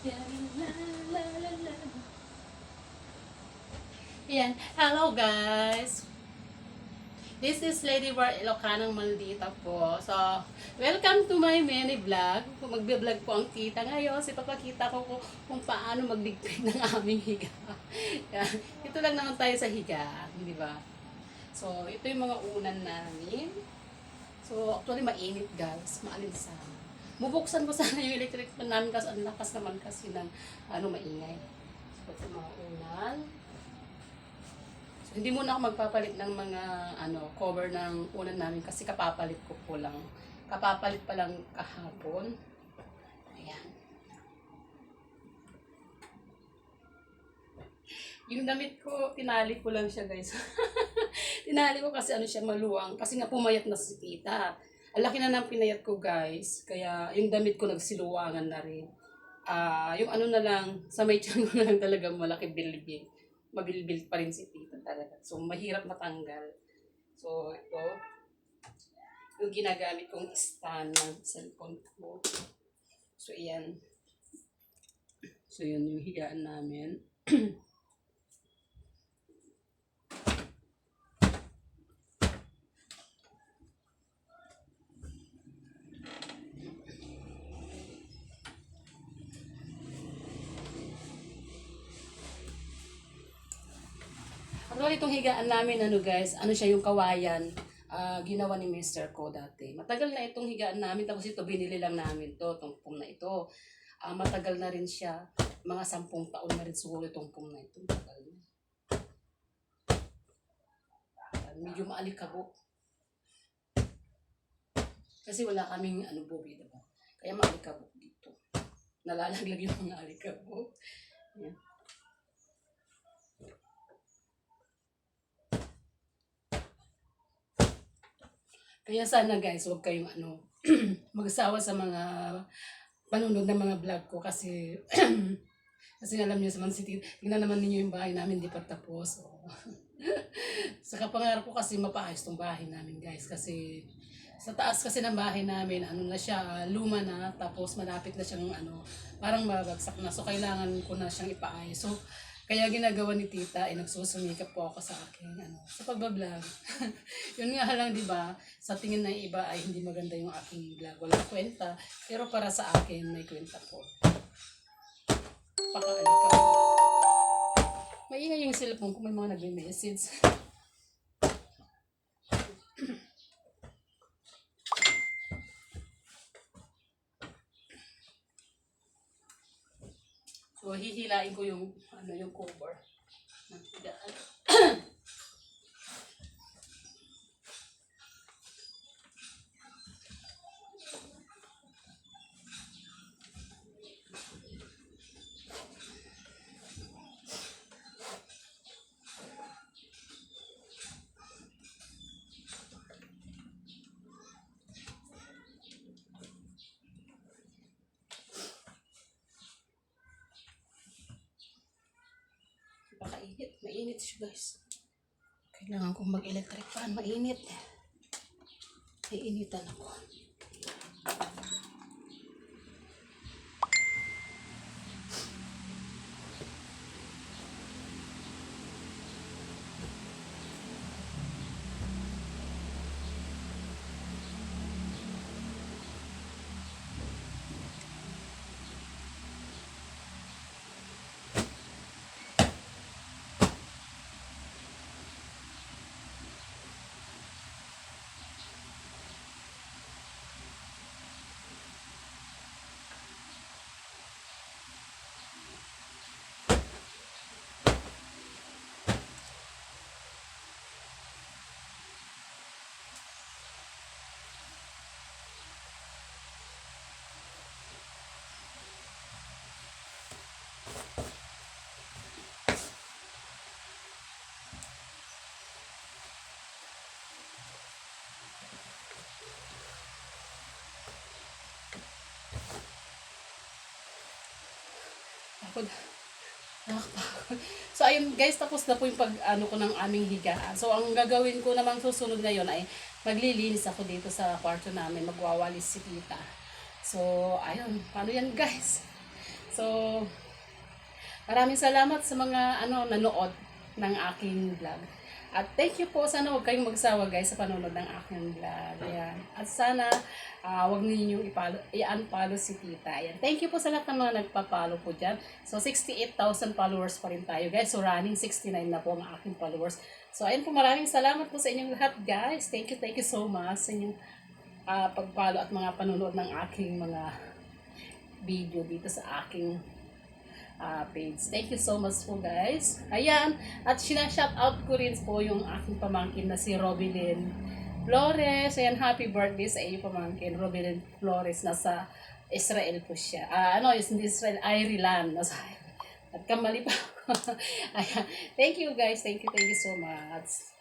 Yan. Hello guys! This is Lady Bar Ilocanang Maldita po. So, welcome to my mini vlog. Magbe-vlog po ang tita ngayon. Ipapakita ko kung paano magdigpig ng aming higa. Yan. Ito lang naman tayo sa higa, di ba? So, ito yung mga unan namin. So, actually mainit guys. Maalinsan. Bubuksan ko sana yung electric fan namin kasi ang lakas naman kasi ng maingay. So, ito mga unan. So, hindi muna ako magpapalit ng mga cover ng unan namin kasi kapapalit ko po lang. Kapapalit pa lang kahapon. Ayan. Yung damit ko, tinali ko lang siya guys. Tinali ko kasi siya maluwang. Kasi nga pumayat na si tita. Ang laki na ng pinayat ko guys. Kaya yung damit ko nagsiluwangan na rin. Yung na lang, sa may tiyan ko na lang talaga malaki bilbil. Mabilbil pa rin si tita talaga. So, mahirap matanggal. So, ito. Yung ginagamit kong stand ng cellphone ko. So, iyan. So, yun yung higaan namin. Actually, itong higaan namin, guys, siya yung kawayan. Ginawa ni Mr. ko dati. Matagal na itong higaan namin, tapos ito, binili lang namin to, itong pum na ito. Matagal na rin siya. Mga 10 taon na rin siguro itong pum na ito. Matagal na. Medyo maalikabok. Kasi wala kaming bubi, diba? Kaya maalikabok dito. Nalalaglag yung mga alikabok. Yan. Kaya sana guys, huwag kayong magsawa sa mga panunod ng mga vlog ko kasi kasi alam niyo sa Man City, tingnan naman ninyo yung bahay namin, di pa tapos. So, sa kapangarap ko kasi mapaayos tong bahay namin guys kasi sa taas kasi ng bahay namin, na siya, luma na, tapos malapit na siyang parang mabagsak na. So, kailangan ko na siyang ipaayos. So, kaya ginagawa ni tita, nagsusumikap po ako sa akin, sa pagbablog. Yun nga lang, di ba? Sa tingin ng iba ay hindi maganda yung aking vlog. Walang kwenta. Pero para sa akin, may kwenta po. Pakaalika po. Maingay yung cellphone ko, may mga nagme-message. So, hihilain ko yung, yung cover ng higaan. Napakainit. Mainit siya guys. Kailangan kong mag-electric fan. Mainit. Iinitan ako. Ako nakakapagod. So, ayun guys, tapos na po yung ko ng aming higaan. So, ang gagawin ko namang susunod ngayon ay maglilinis ako dito sa kwarto namin. Magwawalis si tita. So, ayun. Paano yan guys? So, maraming salamat sa mga nanood ng aking vlog. At thank you po. Sana huwag kayong magsawa guys sa panonood ng aking vlog. Ayan. At sana huwag ninyong i-unfollow si Tita. Ayan. Thank you po sa lahat ng mga nagpa-follow po dyan. So 68,000 followers pa rin tayo guys. So running 69 na po ang aking followers. So ayun po, maraming salamat po sa inyong lahat guys. Thank you so much sa inyong pag-follow at mga panonood ng aking mga video dito sa aking page. Thank you so much po guys. Ayan, at shout out ko rin po yung aking pamangkin na si Robilyn Flores. Ayan, happy birthday sa iyo pamangkin. Robilyn Flores, nasa Israel po siya. Hindi Israel, Ireland. At kamali pa ako. Ayan, thank you guys. Thank you so much.